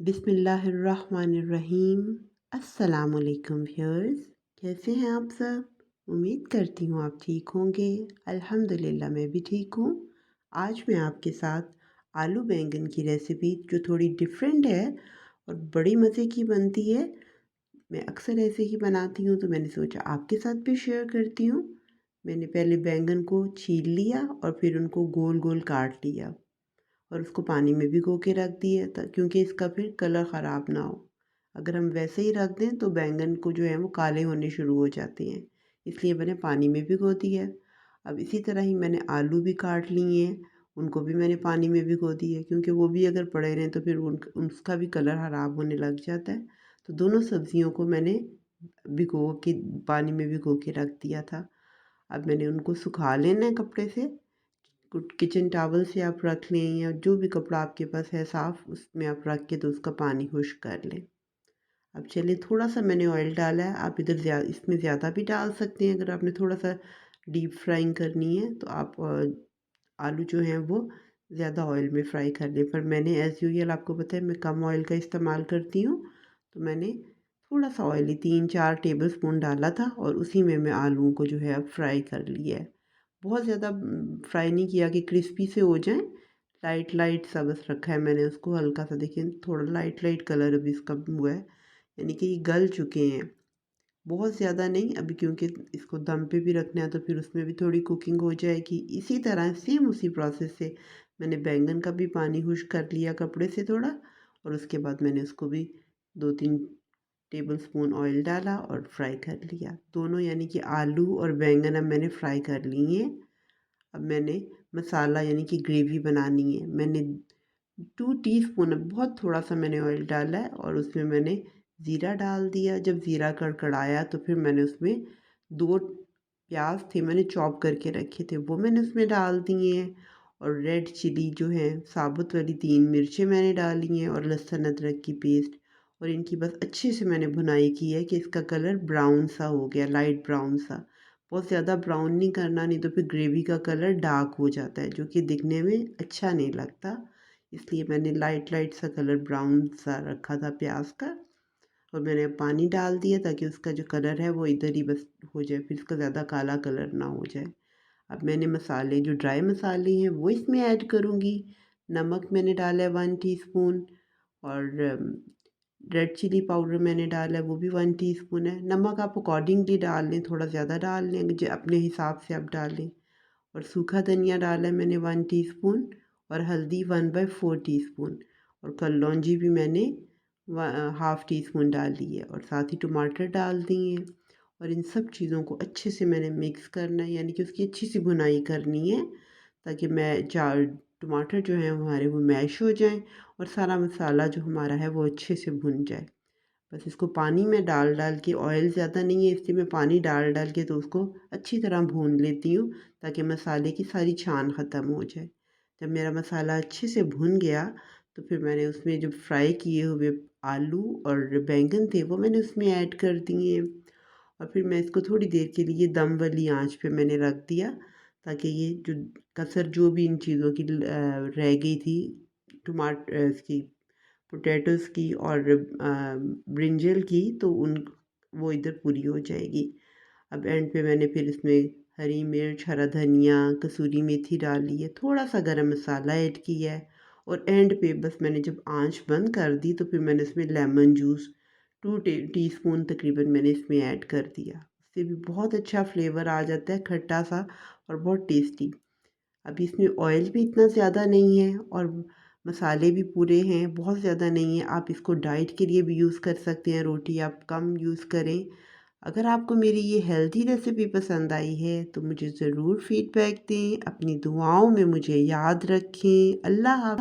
बिस्मिल्लाहिर्रहमानिर्रहीम। अस्सलामुअलैकुम व्यूअर्स, कैसे हैं आप सब? उम्मीद करती हूँ आप ठीक होंगे। अल्हम्दुलिल्लाह मैं भी ठीक हूँ। आज मैं आपके साथ आलू बैंगन की रेसिपी जो थोड़ी डिफरेंट है और बड़ी मज़े की बनती है। मैं अक्सर ऐसे ही बनाती हूँ तो मैंने सोचा आपके साथ भी शेयर करती हूँ। मैंने पहले बैंगन को छील लिया और फिर उनको गोल गोल काट लिया और उसको पानी में भिगो के रख दिए क्योंकि इसका फिर कलर ख़राब ना हो। अगर हम वैसे ही रख दें तो बैंगन को जो है वो काले होने शुरू हो जाते हैं, इसलिए मैंने पानी में भिगो दिया। अब इसी तरह ही मैंने आलू भी काट लिए हैं, उनको भी मैंने पानी में भिगो दिए क्योंकि वो भी अगर पड़े रहें तो फिर उसका भी कलर ख़राब होने लग जाता है। तो दोनों सब्जियों को मैंने भिगो के पानी में भिगो के रख दिया था। अब मैंने उनको सुखा लेना है कपड़े से। किचन टॉवल से आप रख लें या जो भी कपड़ा आपके पास है साफ़, उसमें आप रख के तो उसका पानी खुश्क कर लें। अब चलिए, थोड़ा सा मैंने ऑयल डाला है, आप इधर इसमें ज़्यादा भी डाल सकते हैं। अगर आपने थोड़ा सा डीप फ्राइंग करनी है तो आप आलू जो हैं वो ज़्यादा ऑयल में फ्राई कर लें। पर मैंने एज़ यूजुअल, आपको पता है मैं कम ऑयल का इस्तेमाल करती हूँ, तो मैंने थोड़ा सा ऑयल ही 3-4 टेबल स्पून डाला था और उसी में मैं आलूओं को जो है अब फ्राई कर लिया है। बहुत ज़्यादा फ्राई नहीं किया कि क्रिस्पी से हो जाएँ, लाइट लाइट सा बस रखा है मैंने उसको हल्का सा। देखिए थोड़ा लाइट लाइट कलर अभी इसका हुआ है, यानी कि ये गल चुके हैं। बहुत ज़्यादा नहीं अभी, क्योंकि इसको दम पे भी रखना है तो फिर उसमें भी थोड़ी कुकिंग हो जाएगी। इसी तरह सेम उसी प्रोसेस से मैंने बैंगन का भी पानी खुश्क कर लिया कपड़े से थोड़ा, और उसके बाद मैंने उसको भी 2-3 टेबल स्पून ऑयल डाला और फ्राई कर लिया दोनों, यानी कि आलू और बैंगन अब मैंने फ्राई कर लिए हैं। अब मैंने मसाला यानी कि ग्रेवी बनानी है। मैंने 2 टीस्पून, बहुत थोड़ा सा मैंने ऑयल डाला है और उसमें मैंने ज़ीरा डाल दिया। जब ज़ीरा कड़कड़ाया तो फिर मैंने उसमें 2 प्याज थे मैंने चॉप करके रखे थे, वो मैंने उसमें डाल दिए हैं। और रेड चिली जो है साबुत वाली 3 मिर्चें मैंने डाली हैं और लहसुन अदरक की पेस्ट। और इनकी बस अच्छे से मैंने भुनाई की है कि इसका कलर ब्राउन सा हो गया, लाइट ब्राउन सा। बहुत ज़्यादा ब्राउन नहीं करना, नहीं तो फिर ग्रेवी का कलर डार्क हो जाता है जो कि दिखने में अच्छा नहीं लगता। इसलिए मैंने लाइट लाइट सा कलर ब्राउन सा रखा था प्याज का। और मैंने पानी डाल दिया ताकि उसका जो कलर है वो इधर ही बस हो जाए, फिर इसका ज़्यादा काला कलर ना हो जाए। अब मैंने मसाले, जो ड्राई मसाले हैं वो इसमें ऐड करूँगी। नमक मैंने डाला है 1 टीस्पून, और रेड चिली पाउडर मैंने डाला है वो भी 1 टीस्पून है। नमक आप अकॉर्डिंगली डाल लें, थोड़ा ज़्यादा डाल लें, जो अपने हिसाब से आप डाल लें। और सूखा धनिया डाला है मैंने 1 टीस्पून, और हल्दी 1/4 टीस्पून, और कलौंजी भी मैंने हाफ़ टी स्पून डाल ली है, और साथ ही टमाटर डाल दिए हैं। और इन सब चीज़ों को अच्छे से मैंने मिक्स करना है, यानी कि उसकी अच्छी सी भुनाई करनी है ताकि मैं चार टमाटर जो हैं हमारे वो मैश हो जाएं और सारा मसाला जो हमारा है वो अच्छे से भुन जाए। बस इसको पानी में डाल डाल के, ऑयल ज़्यादा नहीं है इसलिए मैं पानी डाल डाल के तो उसको अच्छी तरह भून लेती हूँ ताकि मसाले की सारी छान ख़त्म हो जाए। जब मेरा मसाला अच्छे से भुन गया तो फिर मैंने उसमें जो फ्राई किए हुए आलू और बैंगन थे वो मैंने उसमें ऐड कर दिए, और फिर मैं इसको थोड़ी देर के लिए दम वाली आंच पे मैंने रख दिया ताकि ये जो कसर जो भी इन चीज़ों की रह गई थी, टमाटर इसकी, पोटैटोज़ की और ब्रिंजल की, तो उन वो इधर पूरी हो जाएगी। अब एंड पे मैंने फिर इसमें हरी मिर्च, हरा धनिया, कसूरी मेथी डाली है, थोड़ा सा गरम मसाला ऐड किया है। और एंड पे बस मैंने जब आंच बंद कर दी तो फिर मैंने इसमें लेमन जूस 2 टीस्पून तकरीबन मैंने इसमें ऐड कर दिया। उससे भी बहुत अच्छा फ्लेवर आ जाता है, खट्टा सा और बहुत टेस्टी। अभी इसमें ऑयल भी इतना ज़्यादा नहीं है और मसाले भी पूरे हैं, बहुत ज़्यादा नहीं है। आप इसको डाइट के लिए भी यूज़ कर सकते हैं, रोटी आप कम यूज़ करें। अगर आपको मेरी ये हेल्दी रेसिपी पसंद आई है तो मुझे ज़रूर फीडबैक दें, अपनी दुआओं में मुझे याद रखें। अल्लाह हाफ़िज़।